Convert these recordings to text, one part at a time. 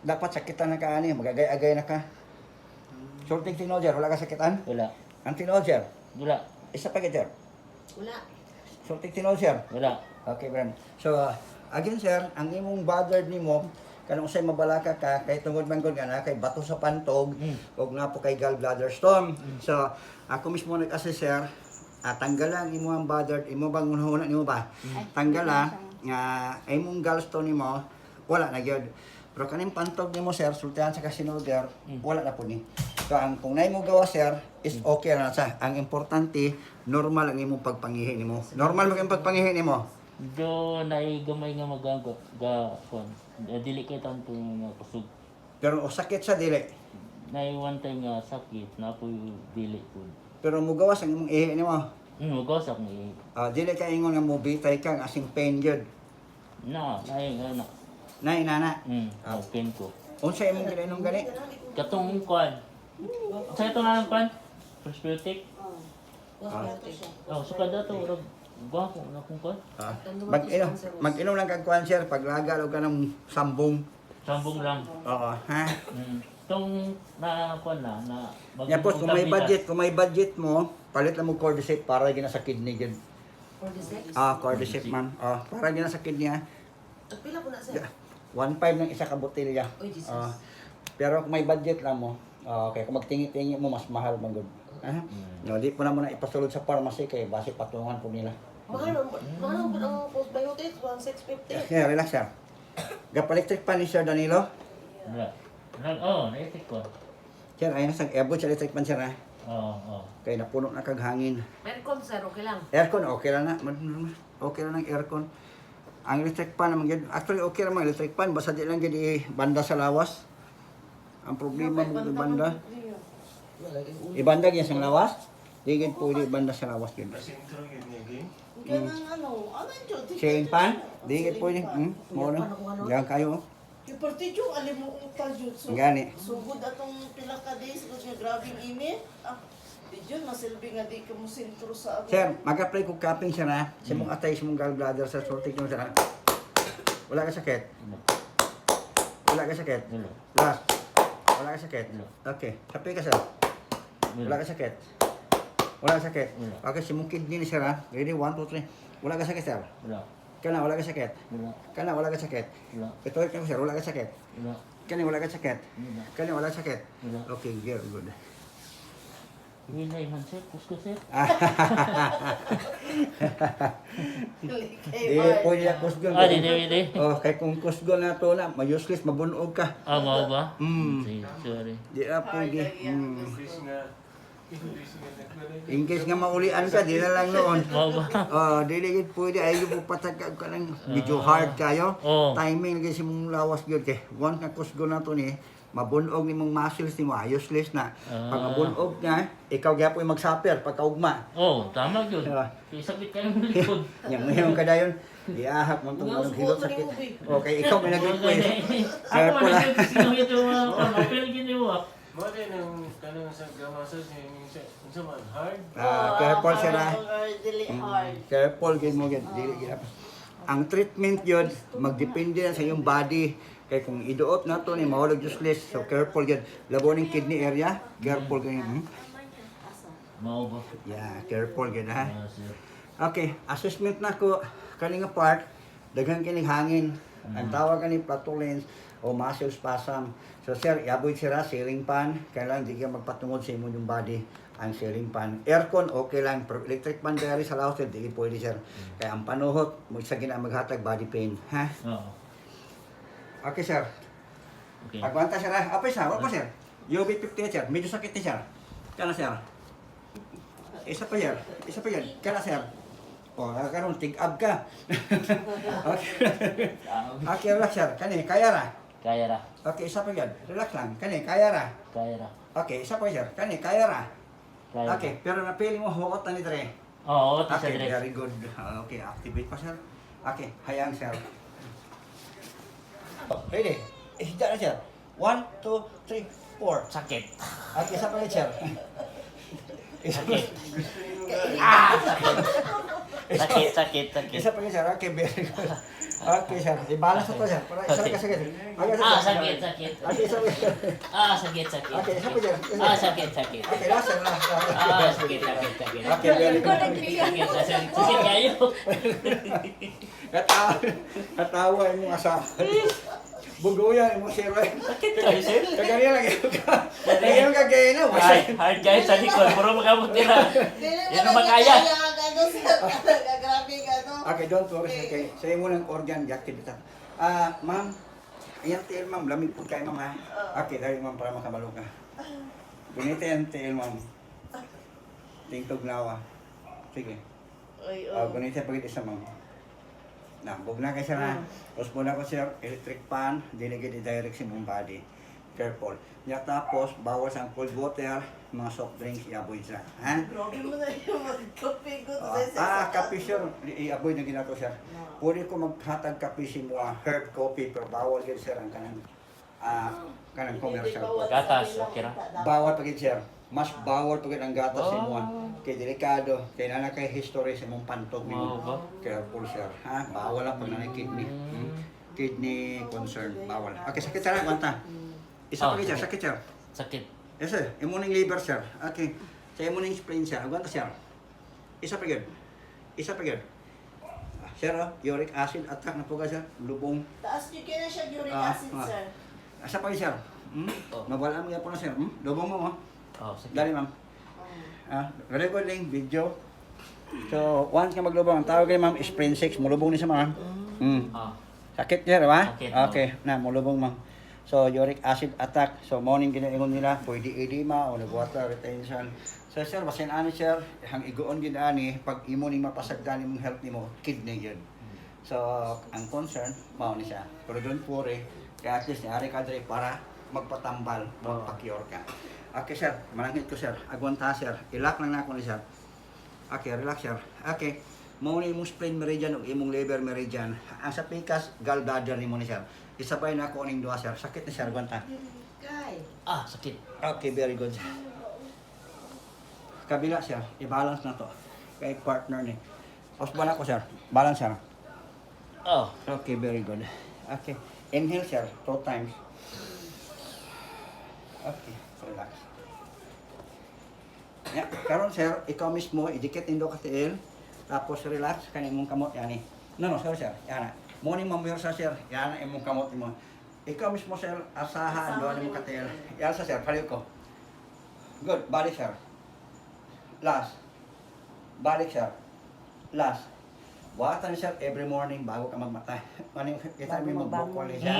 dapat sakitan na ka ani, magagay-agay na ka. Sulting teenager, wala ka sakitan? Wala. Ang teenager, Wala. isa pa ka, Wala. sulting teenager. Wala. Okay, friend. So, again, sir, ang imong bothered nimo, kanang usay mabalaka ka, kay tungod man gud na, kay bato sa pantog, og nga po kay gallbladder stone. So, ako mismo nag-assess, sir, tanggalan imo ang bothered, imo bang unahuna nimo ba? Tanggala, nga imong gallstone nimo, wala na gyud. Pero kaning pantog nimo, sir, sultihan sa kasinulder, wala na po ni. So, ang kung naay mo gawa, sir, is okay na sa. Ang importante, normal ang imong pagpangihi nimo. Normal mag imong pagpangihi nimo. Do naigamay nga magago ga kon. Dili kay tanto nga kusog. Pero o sakit sa dili. Nay one time nga sakit na po dili po. Pero mo gawas ang imong ihi nimo. Magasak ni Dili ka ingon nga mo bitay kang asing pain gyud. nay nga na. Nay nana. Open ko. Unsa imong ginainom gani? Katong kwan. Sa ito nga ang kwan. Prosthetic. Oh, suka dato ug gwapo na kung kwan. Mag-inom lang kag kuan sir paglagal og kanang sambong. Sambong lang. Oo, ha. Tong na kwan na Nya po kung may budget mo, palit lang mo cordyceps para gina sa kidney gyud. Cordyceps ma'am. Para gina sa kidney. Pila po na sir? 1.5 ng isa ka botelya. Oy, Jesus. Pero kung may budget lang mo, okay, kung magtingi-tingi mo, mas mahal man gud. No, di po na muna ipasulod sa pharmacy kay base patungan po nila. Mahal po ang postbiotics, 1,650. Yeah, relax sir. Gap-electric pan ni Sir Danilo. Wala. Oh, naisip ko. Sir, ayun sa airboard sa electric pan sir ha. Oo. Kay napuno na kag hangin. Aircon sir, okay lang. Aircon, okay lang na. Okay lang ang aircon. Ang electric pan naman yun. Actually, okay naman electric pan. Basta di lang yun banda sa lawas. Ang problema mo yung banda. Ibanda yan sa lawas. Di yun pwede ibanda sa lawas yun. Sharing pan? Di yun pwede. Mo na. Diyan kayo. Ipartidyo, alim mo kung tadyod. So, Gani. sugod atong pila ka days, kung yung grabing init. Didyon, masilbi nga di ka mo sintro sa ako. Sir, mag-apply ko cupping siya na. Sa mong atay sa mong gallbladder sa sorting nyo siya na. Wala ka sakit? Wala ka sakit? Last. Wala ka sakit? Okay. Kapi ka sir. Wala ka sakit? Wala ka sakit? Okay, si mong kidney ni sir ha. Ready? 1, 2, 3. Wala ka sakit sir? Wala. Kana, wala ka sakit? Wala. Kana, wala ka sakit? Wala. Ito ka sir, wala ka sakit? Wala. Kana, wala ka sakit? Wala. Kana, wala ka sakit? Wala. Okay, very good. Hinay man sir, kusko sir. Di, pwede na kusgon. Di. Kay kung kusgon na to na, ma-useless, mabunog ka. Mao ba? Sorry. Di na pwede. In case nga maulian ka, di na lang noon. Mao ba? Dili pwede, ayaw mo patagkag ka ng medyo hard kayo. Oo. Timing kasi mong lawas yun. Kaya once na kusgon na to ni, mabunog ni mong muscles ni mo, useless na. Pag mabunog na, ikaw kaya po yung mag-suffer pagkaugma. Oh, tama yun. Isabit kayo ng likod. Yung ka dayon, iahap mo itong mga hilot sakit. Okay, ikaw may nag-request. Ako man yung sinungit yung pero giniwa. Mga din ang kanang sa gamasas niya sa man hard. Careful siya na. Dili hard. Careful, gid mo gid. Dili gid. Ang treatment yun, magdepende yan sa iyong body. Kaya kung iduot na to ni mawala useless, so careful gid. Labo ning kidney area, careful gid. Mao ba? Yeah, careful gid ha. Sir. Okay, assessment na ko kaning part, daghang kining hangin. Ang tawag kani flatulence o muscle spasm. So sir, i-avoid sira ceiling fan, kailangan di ka magpatungod sa imong yung body ang ceiling fan. Aircon okay lang, pero electric fan diri sa lawas di pwede sir. Kaya ang panuhot mo sa gina maghatag body pain, ha? Oo. Okay sir. Okay. Agwanta sir ha. Apay sir, wala pa sir. UV 50 sir, medyo sakit ni sir. Kana sir. Isa pa yan. Isa pa yan. Kana sir. Karon tig-up ka. Okay, relax sir. Kani, kaya ra. Kaya ra. Okay, isa pa yan. Relax lang. Kani, kaya ra. Kaya ra. Okay, isa pa sir. Kani, kaya ra. Kaya. Okay, pero napili mo huot na ni Dre. Oo, sa Okay, direct. very good. Okay, activate pa sir. Okay, hayang sir. Ready? Isda na sir. 1, 2, 3, 4. Sakit. Okay, isa pa yan sir. Isa pa. Sakit. Sakit, sakit, sakit. Isa pa yun, sir. Okay, very good. Okay, sir. I-balance na to, sir. Para isa ka sakit. Ah, sakit, sakit. Okay, isa pa yun. Ah, sakit, sakit. Okay, isa pa yun. Ah, sakit, sakit. Okay, last, sir. Last. Ah, sakit, sakit, sakit. Okay, very good. Sakit, sakit, sakit kayo. Katawa yung mga asawa. Buguyan yung mga sir. Sakit kayo, sir. Kaganyan lang yun. Kaganyan ka kayo na. Hard guys sa likod, puro magamot nila. Yan ang makaya. Ano sir? Grabe ka no? Okay, don't worry. Okay. Sa'yo mo ng organ activity. Ma'am, ayan tiil ma'am. Lamig po kayo ma'am ha. Okay, dahil ma'am para makabalo ka. Gunita yan tiil ma'am. Tingtog nawa. Sige. Ay, Gunita pagit isa ma'am. Bug na kayo sir ha. Tapos muna ko sir, electric fan, delegate direct sa mong body. Careful. Ya tapos, bawal sa cold water, mga soft drinks, i-avoid sila. Ha? Grabe mo na yung mag-coffee ko. Kape sir, i-avoid na ginato sir. Pwede ko maghatag kape si mga herb coffee, pero bawal yun sir ang kanang commercial. Gatas, okay na. Bawal pagit sir. Mas bawal pagit ang gatas si mga. Kaya delikado, kaya na kay history sa mong pantog ni Wow ba? Careful sir. Ha? Bawal lang pag nanay kidney. Kidney concern, bawal. Okay, sakit sir, kwanta. Isa pagit sir, sakit sir. Sakit. Yes sir, imuning liver sir. Okay. Sa imuning spleen sir, agwanta sir. Isa pa yun. Isa pa yun. Sir, uric acid attack na po ka sir. Lubong. Taas nyo kaya siya uric Ah, acid ah. sir. Asa pa yun sir? Oh. Mabalaan mo yan po na sir. Lubong mo mo. Oh, sakit. Dali ma'am. Recording, video. So, once ka maglubong, ang tawag kayo ma'am, spleen 6. Mulubong ni sa ma'am. Ah. Sakit sir, ba? Sakit, Okay, na, mulubong ma'am. So, uric acid attack. So, morning ginaingon nila, pwede edema o water retention. So, sir, basin ani sir, hang igoon gid ani pag imo ning mapasagdan imong health nimo, kidney yun. So, ang concern, mao ni siya. Pero don't worry, kaya at least niari ka dre para magpatambal, magpa-cure ka. Okay, sir, malangit ko sir. Agwanta sir, ilak lang na ako ni sir. Okay, relax sir. Okay. Mao ni imong spleen meridian ug imong liver meridian. Ang sa pikas gallbladder nimo ni sir. Isabay na ako ning duha sir. Sakit ni sir gwanta. Kay. Ah, sakit. Okay, very good. Kabila sir, i-balance na to. Kay partner ni. Osban ako sir. Balance sir. Oh. Okay, very good. Okay. Inhale sir, 2 times. Okay, relax. Ya, karon sir, ikaw mismo idikit indo ka tiil. Tapos relax kaning imong kamot yani. No, sorry sir. Yana. Mo ni mamuyor sa sir. Yana imong kamot mo. Ikaw mismo sir, asahan do ni mo katil. Yan sa sir, paliw ko. Good, balik sir. Last. Balik sir. Last. Buhatan sir every morning bago ka magmatay. Ano yung kita mo magbukol siya?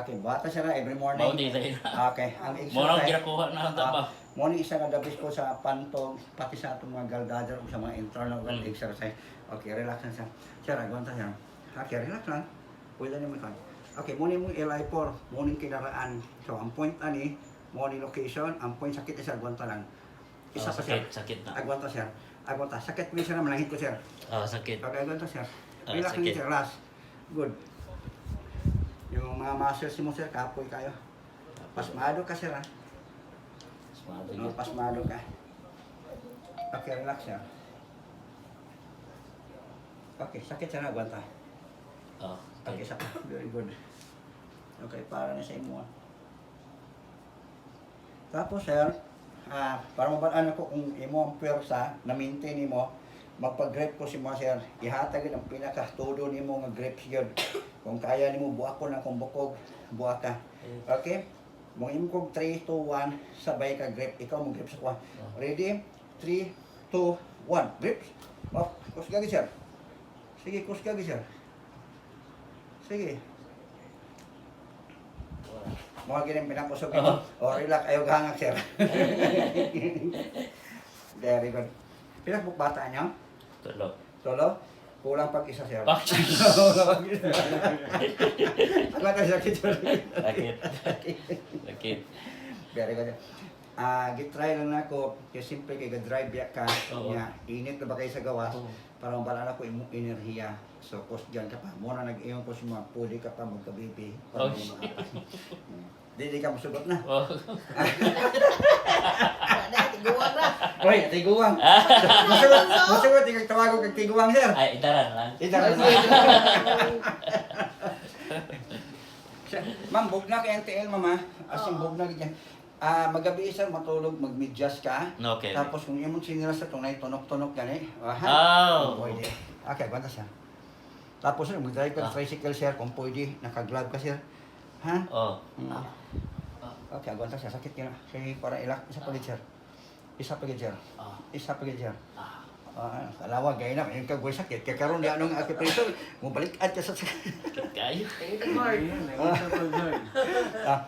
Okay, buhatan sir every morning. Bawdi tayo. Okay, ang Morang exercise. ginakuha na ang taba. Morning isa ka dabis ko sa pantog, pati sa atong mga gallbladder o sa mga internal organ exercise. Okay, relax lang siya. Sir, agwanta siya. Okay, relax lang. Pwede niyo mo. Okay, morning mo LI4, morning kinaraan. So, ang point ani, morning location, ang point sakit isa agwanta lang. Isa pa siya. Sakit na. Agwanta siya. Agwanta. Sakit mo siya na malangit ko sir. Ah, sakit. Okay, agwanta siya. Ah, Relax lang sakit. siya, relax. Good. Yung mga muscles mo sir, kapoy kayo. Pasmado ka sir ha. No, pasmado ka. Okay, relax siya. Okay, sakit siya na, agwanta. Oh, Okay, sa very good. Okay, para na sa imo. Tapos sir, para mabalaan ako kung imo ang pwersa na maintain nimo, magpag-grip ko si mo sir, ihatag ang pinaka-todo nimo nga grips yun. Kung kaya nimo buakon na kung bukog, buak ka. Okay? Mong imo kog 3, 2, 1, sabay ka grip. Ikaw mo grip sa kuha. Ready? 3, 2, 1. Grips. Oh, kusgagi sir. Sige, kusgagi sir. Sige. Mga ganyan pinapusog ito. O, relax. Ayaw gahangak, sir. Very good. Pinakbuk bata niyo? Tulo. Solo? Kulang pag isa, sir. Ah, Ano ka, sir? sakit. Sakit. Very good. Gitry lang na ako. Kasi simple kay drive biya ka. Oo. Nga, init na ba kayo sa gawas? Oo. Para mabalaan ako imong enerhiya. So, kung dyan ka pa. Muna nag-iyon ko sa mga puli ka pa magkabibi. Para Oh, mga atas. Hindi ka masugot na. Oh. Dahil tiguwag na. Oy, tiguang. Masugot, ikaw tawago kag tiguang, sir. Ay, idaran lang. Idara na. Ma'am, bug na kay NTL, mama. Asing bug na ganyan. Magabi sir, matulog, mag-medyas ka. Okay. Tapos kung imong sinira sa tunay, tunok-tunok gani. Oh. Pwede. Okay, kwanta siya. Tapos sir, mag-drive ka ng tricycle sir, kung pwede, naka-glove ka sir. Ha? Oh. Okay, agwanta siya. Sakit niya. Sige, para ilak. Isa pagid sir. Isa pagid sir. Isa pagid sir. Kalawag, gaya na. Yung kagway sakit. Kaya karoon di anong acupressure. Mubalik at ka sa Kayo.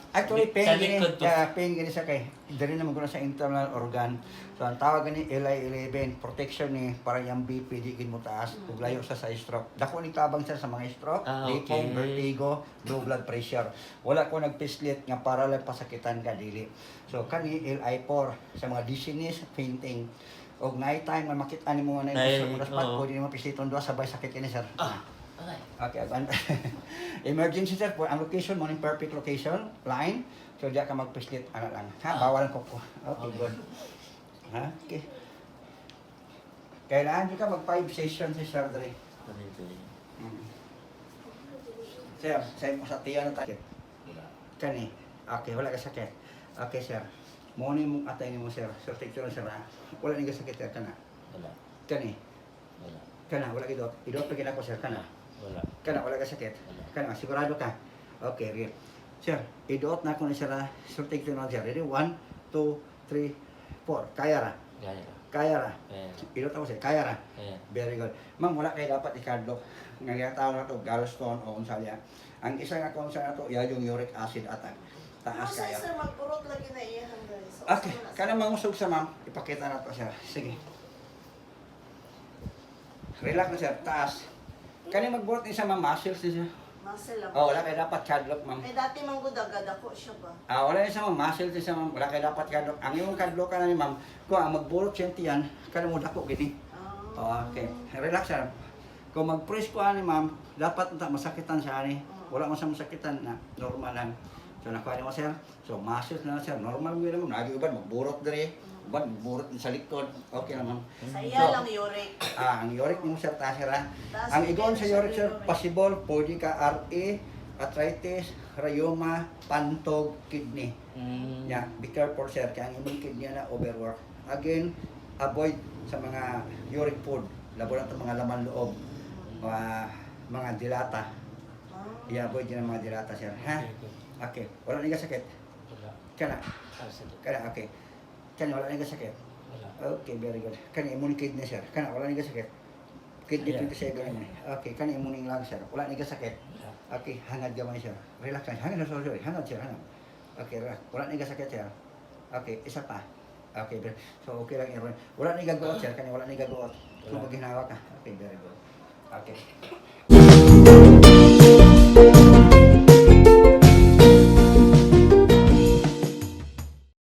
actually, pain Sa gini. likod to. Pain gini sa kay. Dari naman ko na sa internal organ. So, ang tawag gani LI11. Protection ni para yung BP di kin mo taas. Ug layo sa stroke. Dako ni tabang sir sa mga stroke. Okay. Vertigo, low blood pressure. Wala ko nagpislit nga para lang pasakitan ka dili. So kani LI4 sa mga dizziness, fainting. Og night time nga makita nimo na Ay, yung spot oo. pwede nimo pisiton duha sabay sakit kini sir. Okay. Okay, emergency sir po ang location mo ni perfect location line. So diya ka magpislit ana lang. Ha, bawal ko po. Okay, good. Ha? Okay. Kailangan di ka mag 5 sessions si Sir Dre. Sir, sa mo sa tiyan na tayo. Kani. Okay, wala ka sakit. Okay, sir. Mo ni mong atay ni mo, sir. Sir, take lang, sir. Ha? Wala ni ka sakit, sir. Kana. Wala. Kani. Wala. Kana, wala ka idot. Idot pa ko, sir. Kana. Wala. Kana, wala ka sakit. Kana, sigurado ka. Okay, real. Sir, idot na ako ni sir. Sir, take lang, sir. Ready? 1, 2, 3, 4. Kaya ra. Gaya. Kaya ra. Kaya. Idot ako, sir. Kaya ra. Kaya. Very good. Ma'am, wala kayo dapat ikadlok. Nga tao na ito, gallstone o kung salya. Ang isa nga kung sa ito, yung uric acid attack. Taas Asa kaya. sir magpurot lagi na iyahan guys. Okay, kana mangusog sa ma'am. Ipakita na to siya. Sige. Relax na siya, taas. Kani magbuhat ni sa ma'am, muscles ni siya. Muscle lang. Oh, wala kayo dapat kadlok, ma'am. Eh dati man gud agad ako siya ba. Wala ni sa ma'am, muscles ni siya, ma'am. Wala kayo dapat kadlok. Ang imong kadlok ka na ni ma'am, kung ang magburot siya tiyan, kana mo dako gini. Okay, relax siya. Kung mag-press ko ani ma'am, dapat masakitan siya ani. Wala man sa masakitan na normal lang. So nakuha mo sir. So muscles na sir, normal mo naman. Lagi uban magburot dire. Uban magburot sa likod. Okay naman. Saya lang uric. Ang uric mo sir ta sir. Taas Ang yung igon sa sa uric sir, uric. possible pwede ka RA, arthritis, rheuma, pantog, kidney. Yeah, be careful sir, kaya ang imong kidney na overwork. Again, avoid sa mga uric food. Labo na ito mga laman loob. Mga dilata. I-avoid yun ang mga dilata sir. Ha? Okay. Wala na sakit? Wala. Kana? Sakit. Kana, okay. Kana, wala na sakit? Wala. Okay, very good. Kana, immune kidney sir. Kana, wala na sakit? Kidney 27 na. Okay, kana, immune lang sir. Wala na sakit? Wala. Okay, hangad gamay sir. Relax lang. Hangad na sorry. Hangad sir, hangad. Okay, relax. Wala na sakit sir. Okay, isa pa. Okay, so okay lang Aaron. Wala na gagawa sir. Kana, wala na gagawa. Kung maghinawa ka. Okay, very good. Okay.